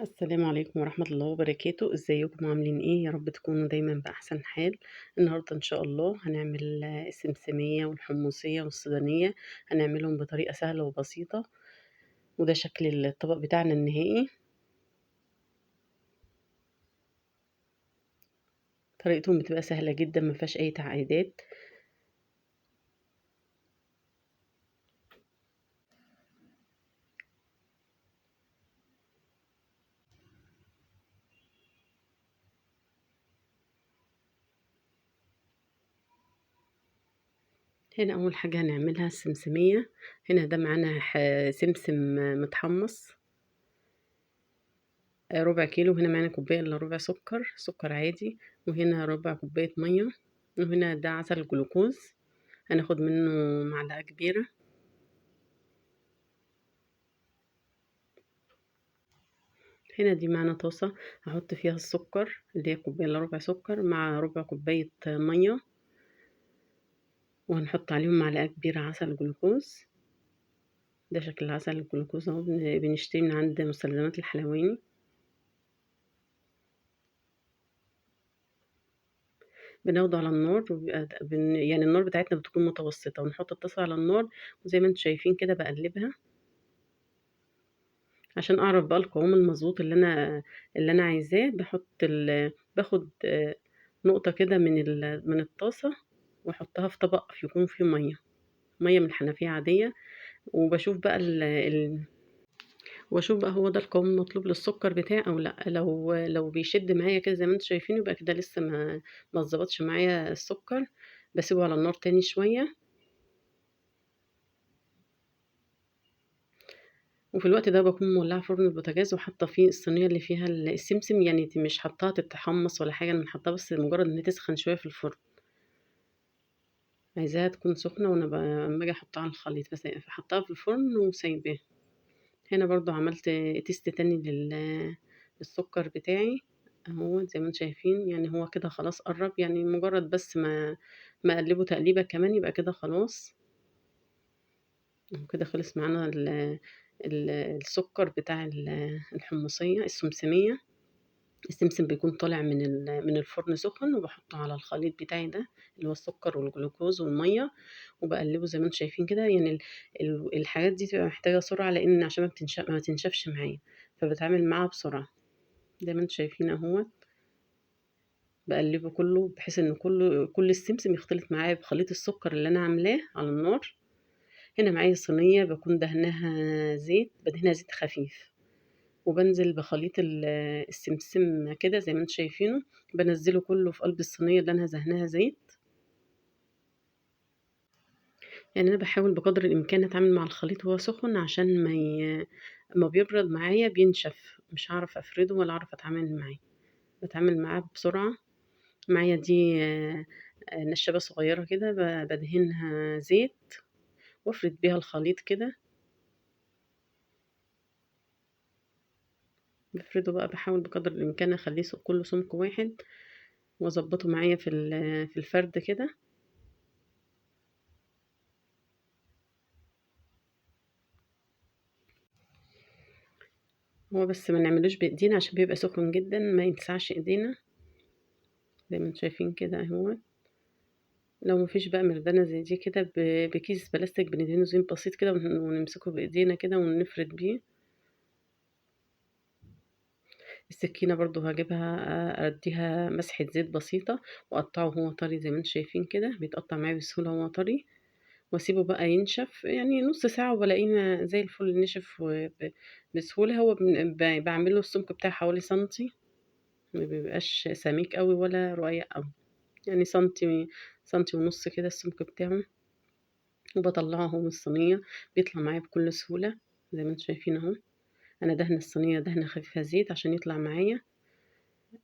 السلام عليكم ورحمة الله وبركاته، ازيكم عاملين ايه؟ يا رب تكونوا دايما بأحسن حال. النهاردة ان شاء الله هنعمل السمسمية والحمصية والسودانية. هنعملهم بطريقة سهلة وبسيطة، وده شكل الطبق بتاعنا النهائي. طريقتهم بتبقى سهلة جدا، ما فيهاش اي تعقيدات. هنا اول حاجة هنعملها السمسمية. هنا ده معانا سمسم متحمص، ربع كيلو. هنا معانا كوباية الا ربع سكر عادي، وهنا ربع كوباية مية، وهنا ده عسل جلوكوز هناخد منه معلقة كبيرة. هنا دي معانا طاسة، هحط فيها السكر اللي هي كوباية الا ربع سكر مع ربع كوباية مية، وهنحط عليهم معلقة كبيرة عسل جلوكوز. ده شكل العسل الجلوكوز اهو، بنشتري من عند مستلزمات الحلواني. بناخده على النار وبيبقى يعني النار بتاعتنا بتكون متوسطة، ونحط الطاسة على النار، وزي ما انتم شايفين كده بقلبها عشان اعرف بقى القوام المظبوط اللي انا عايزاه. باخد نقطة كده من الطاسة، واحطها في طبق يكون فيه مية من الحنفية عادية، وبشوف بقى واشوف بقى هو ده القوام المطلوب للسكر بتاعي او لا. لو بيشد معايا كده زي ما انتم شايفين، يبقى كده لسه ما اتظبطش معايا السكر. بسيبه على النار تاني شوية، وفي الوقت ده بكون مولعة فرن البوتاجاز وحاطة فيه الصينية اللي فيها السمسم. يعني مش حطاها تتحمص ولا حاجة، انا حطاها بس مجرد ان هي تسخن شوية في الفرن. عايزاها تكون سخنة وانا اما اجي احطها على الخليط، بس حطاها في الفرن وسايباها. هنا برضو عملت تيست تاني للسكر بتاعي اهو، زي ما انتم شايفين. يعني هو كده خلاص قرب، يعني مجرد بس ما اقلبه تقليبة كمان يبقى كده خلاص. كده خلص معانا السكر بتاع الحمصية السمسمية. السمسم بيكون طالع من الفرن سخن، وبحطه على الخليط بتاعي ده اللي هو السكر والجلوكوز والمية، وبقلبه زي ما انتم شايفين كده. يعني الحاجات دي تبقى محتاجة سرعة، لان عشان ما تنشفش معايا، فبتعامل معاها بسرعة. زي ما انتم شايفين اهوت، بقلبه كله بحيث ان كل السمسم يختلط معايا بخليط السكر اللي انا عاملاه على النار. هنا معايا صينية بكون بدهنها زيت خفيف، وبنزل بخليط السمسم كده زي ما انتم شايفينه. بنزله كله في قلب الصينية اللي انا دهناها زيت. يعني انا بحاول بقدر الامكان اتعامل مع الخليط وهو سخن، عشان ما بيبرد معايا بينشف، مش هعرف افرده ولا اعرف اتعامل معاه. بتعامل معاه بسرعة. معايا دي نشابة صغيرة كده، بدهنها زيت وافرد بيها الخليط كده. بفرده بقى، بحاول بقدر الامكان اخليه كله سمك واحد، واظبطه معايا في الفرد كده. هو بس ما نعملوش بايدينا عشان بيبقى سخن جدا، ما يلسعش ايدينا. زي ما انتم شايفين كده اهو. لو مفيش بقى مردانة زي دي كده، بكيس بلاستيك بندهنه زين بسيط كده، ونمسكه بايدينا كده ونفرد بيه. السكينة برضو هجيبها اديها مسحة زيت بسيطة، واقطعه وهو طري. زي ما انتم شايفين كده بيتقطع معايا بسهولة وهو طري، واسيبه بقى ينشف يعني نص ساعة، وبلاقيه زي الفل نشف بسهولة. هو بعمله السمك بتاعه حوالي سنتي، ما بيبقاش سميك قوي ولا رقيق قوي، يعني سنتي سنتي ونص كده السمك بتاعه. وبطلعه اهو من الصينية، بيطلع معايا بكل سهولة. زي ما انتم شايفين اهو، انا دهن الصينية دهنة خفيفة زيت عشان يطلع معايا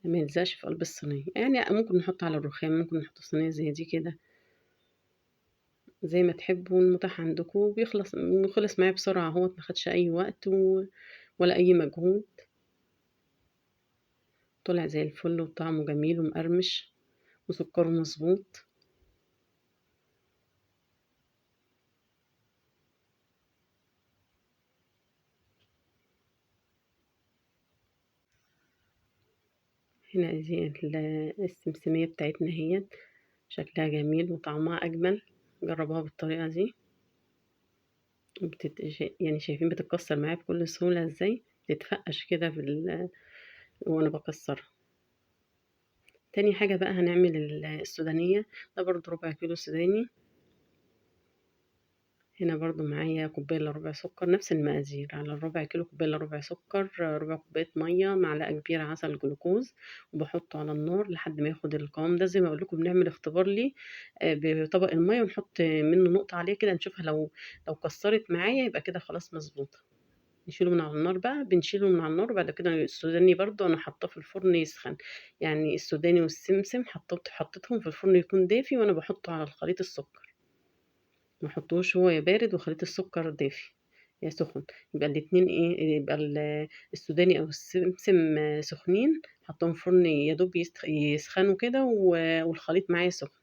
ما يلزقش في قلب الصينية. يعني ممكن نحط على الرخام، ممكن نحط في صينية زي دي كده، زي ما تحبوا المتاح عندكم. بيخلص معايا بسرعة اهوت، ما خدش اي وقت ولا اي مجهود. طلع زي الفل، وطعمه جميل ومقرمش، وسكره مظبوط. هنا دي السمسمية بتاعتنا اهيت، شكلها جميل وطعمها أجمل. جربوها بالطريقة دي. يعني شايفين بتتكسر معايا بكل سهولة ازاي، بتتفقش كده وانا بكسرها. تاني حاجة بقى هنعمل السودانية. ده برضو 1/4 كيلو سوداني. هنا برضو معايا كوباية إلا ربع سكر، نفس المقادير، على ال1/4 كيلو كوباية إلا ربع سكر، ربع كوباية مية، معلقة كبيرة عسل جلوكوز، وبحطه على النار لحد ما ياخد القوام ده. زي ما اقول لكم بنعمل اختبار ليه بطبق المية، ونحط منه نقطة عليه كده نشوفها، لو كسرت معايا يبقى كده خلاص مظبوطة. نشيله من على النار بقى، بنشيله من على النار. وبعد كده السوداني برضو انا حاطاه في الفرن يسخن. يعني السوداني والسمسم حطيتهم في الفرن يكون دافي، وانا بحطه على الخليط السكر. ما احطوش هو يا بارد وخليط السكر دافي يا سخن. يبقى الاتنين ايه، يبقى السوداني او السمسم سخنين، حطهم فرن يا دوب يسخنوا كده، والخليط معايا سخن.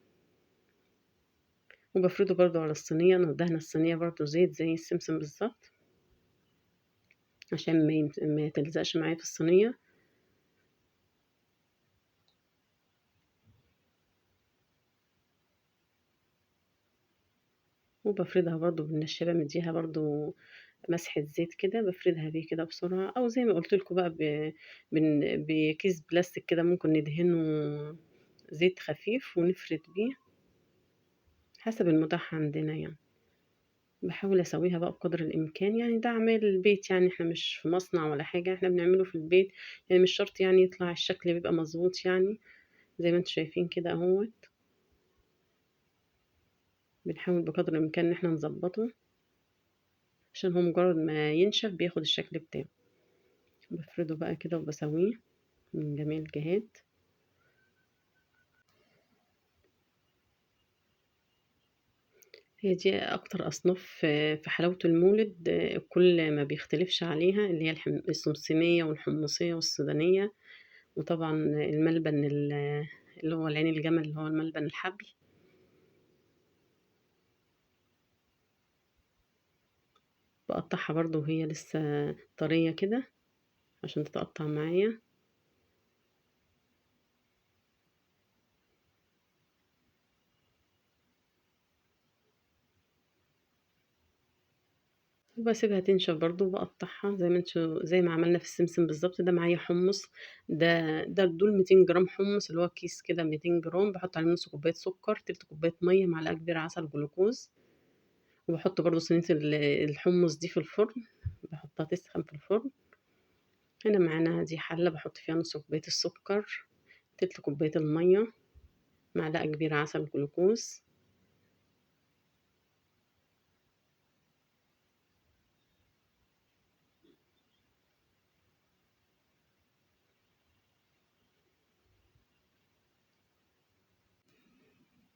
وبفرده برضو على الصينية. انا دهنة الصينية برضو زيت زي السمسم بالظبط، عشان ما تلزقش معايا في الصينية. وبفردها برضو بالنشابة، مديها برضو مسحة زيت كده، بفردها بيه كده بسرعة. أو زي ما قلت لكم بقى بكيس بلاستيك كده ممكن ندهنه زيت خفيف ونفرد بيه، حسب المتاح عندنا يعني. بحاول أسويها بقى بقدر الإمكان، يعني ده أعمال البيت، يعني احنا مش في مصنع ولا حاجة، احنا بنعمله في البيت. يعني مش شرط يعني يطلع الشكل بيبقى مظبوط يعني، زي ما انتم شايفين كده اهوت. بنحاول بقدر الإمكان ان احنا نظبطه، عشان هو مجرد ما ينشف بياخد الشكل بتاعه. بفرده بقى كده وبسويه من جميع الجهات. هي دي أكتر أصناف في حلاوة المولد، كل ما بيختلفش عليها، اللي هي السمسمية والحمصية والسودانية. وطبعا الملبن اللي هو العين الجمل، اللي هو الملبن الحبل. بقطعها برضو وهي لسه طرية كده عشان تتقطع معايا. وباسيبها تنشف برضه، وباقطّعها زي ما عملنا في السمسم بالضبط. ده معايا حُمُّص، دول 200 جرام حُمُّص، اللي هو كيس كده 200 جرام، باحط عليهم نُص كوباية سكر، تِلت كوباية مَيّة، معلقة كبيرة عسل جلوكوز. وباحط برضه صينية الحُمُّص دي في الفرن، باحطها تسخن في الفرن. هنا معانا دي حلة باحط فيها نُص كوباية السكر، تِلت كوباية المَيّة، معلقة كبيرة عسل جلوكوز.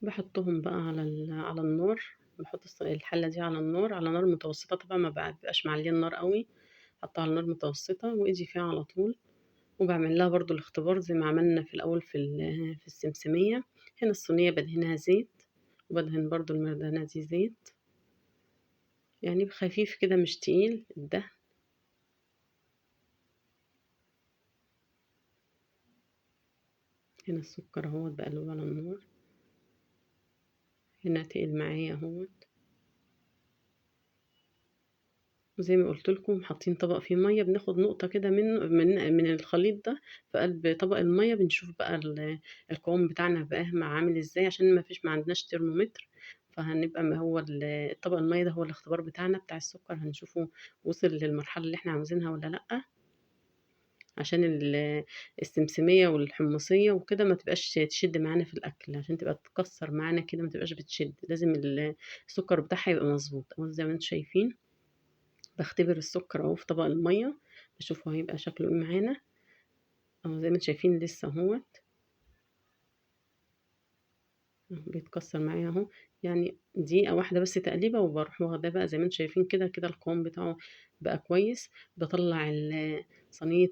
باحطهم بقى على النار. باحط الحلة دي على النار، على نار متوسطة طبعًا، ما بابقاش معلية النار أوي، حاطاها على نار متوسطة وإيدي فيها على طول. وباعمل لها برضه الاختبار زي ما عملنا في الأول في السمسمية. هنا الصينية بادهنها زيت، وبادهن برضه المردانة دي زيت، يعني خفيف كده مش تقيل الدهن. هنا السكر أهوّة باقلبه على النار. هنا تقل معايا أهوّة. وزي ما قُلت لكم حاطين طبق فيه مَيّة، بناخد نقطة كده من الخليط ده في قلب طبق المَيّة، بنشوف بقى القوام بتاعنا بقى عامل إزاي، عشان ما عندناش ترمومتر. فهنبقى ما هو الطبق المَيّة ده هو الاختبار بتاعنا بتاع السكر، هنشوفه وصل للمرحلة اللي إحنا عاوزينها والّا لأ، عشان السمسمية والحمصية وكده ما تبقاش تشد معانا في الأكل، عشان تبقى تكسّر معانا كده ما تبقاش بتشد. لازم السكر بتاعها يبقى مضبوط أهو زي ما أنتم شايفين. باختبر السكر أهو في طبق المَيّة، باشوف هو هيبقى شكله إيه معانا. أهو زي ما أنتم شايفين لسه أهوّة، أهو بيتكسّر معايا أهو. يعني دقيقة واحدة بس تقليبة، وباروح واخداه بقى زي ما أنتم شايفين كده، كده القوام بتاعه بقى كويس. باطلّع صينية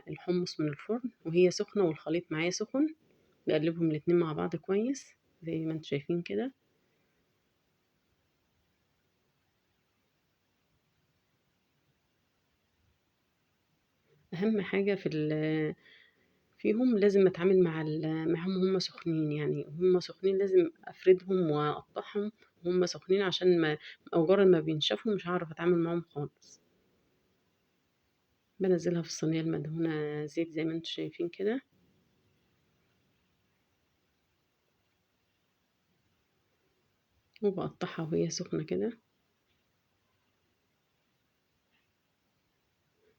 الحمص من الفرن وهي سخنة والخليط معايا سخن، باقلّبهم الاتنين مع بعض كويس زي ما أنتم شايفين كده. أهم حاجة فيهم لازم أتعامل معاهم وهُم سخنين، يعني وهُم سخنين لازم أفردهم وأقطّعهم وهُم سخنين عشان مجرد ما بينشفوا مش هاعرف أتعامل معاهم خالص. بانزّلها في الصينية المدهونة زيت زي ما أنتم شايفين كده، وباقطّعها وهي سخنة كده،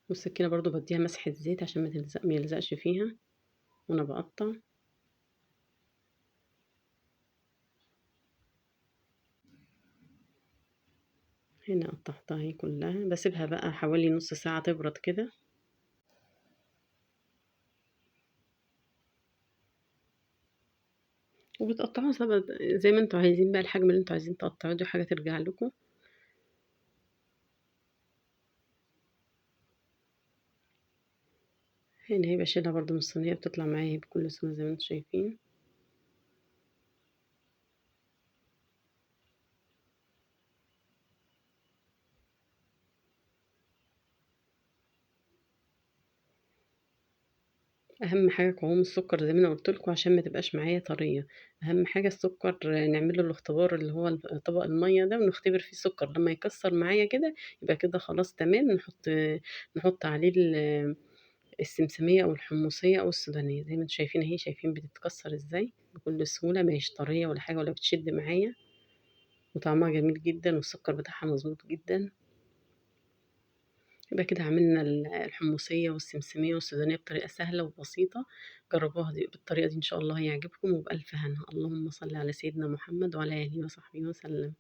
والسكينة برضه بادّيها مسحة زيت عشان ما يلزقش فيها وأنا باقطّع. هنا قطّعتها أهي كلّها، باسيبها بقى حوالي نُص ساعة تبرد كده، وبتقطّعوها زي ما أنتم عايزين بقى الحجم اللي أنتم عايزين تقطّعوه دي حاجة ترجع لكم. هنا أهي باشيلها برضه من الصينية بتطلع معايا أهي بكل سهولة زي ما أنتم شايفين. أهم حاجة قوام السكر زي ما أنا قُلت لكم عشان ما تبقاش معايا طرية، أهم حاجة السكر نعمل له الاختبار اللي هو طبق المَيّة ده ونختبر فيه السكر، لمّا يكسّر معايا كده يبقى كده خلاص تمام، نحط عليه السمسمية أو الحمصية أو السودانية، زي ما أنتم شايفين أهي، شايفين بتتكسّر إزاي بكل سهولة، ما هياش طرية ولا حاجة ولا بتشد معايا، وطعمها جميل جدًا والسكر بتاعها مضبوط جدًا. يبقى كده عملنا الحمصية والسمسمية والسودانية بطريقة سهلة وبسيطة، جربوها بالطريقة دي إن شاء الله هيعجبكم وبألف هنا، اللهم صل على سيدنا محمد وعلى آله وصحبه وسلم.